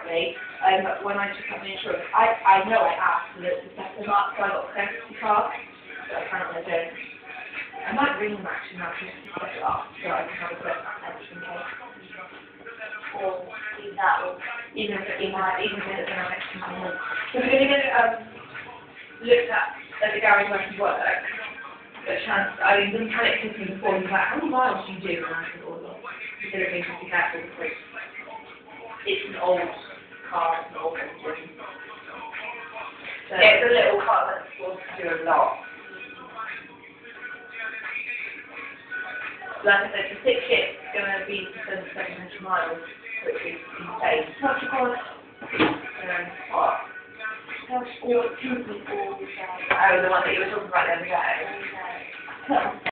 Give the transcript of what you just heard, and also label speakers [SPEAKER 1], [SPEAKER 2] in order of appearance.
[SPEAKER 1] correctly. But when I took up the insurance, I know I asked for the set them up, so I got a courtesy card, but apparently I don't. I might ring them actually now just to set it up, so I can have a quick attention case.
[SPEAKER 2] Or leave that, or
[SPEAKER 1] Even if it's going to have extra money. So we're going to look at the garage where you work. The chance, I mean, the mechanic took me before, he was like, how many miles do you do? And I said, oh, look, considering to be careful because it's an old car, it's an old engine. So,
[SPEAKER 2] yeah, it's a little car that's supposed to do a lot.
[SPEAKER 1] like I said, the 6 ships is going to be 700 miles, which is insane.
[SPEAKER 2] What's it called?
[SPEAKER 1] What?
[SPEAKER 2] All the time.
[SPEAKER 1] Oh, the one that you were talking about the other day.
[SPEAKER 2] Okay.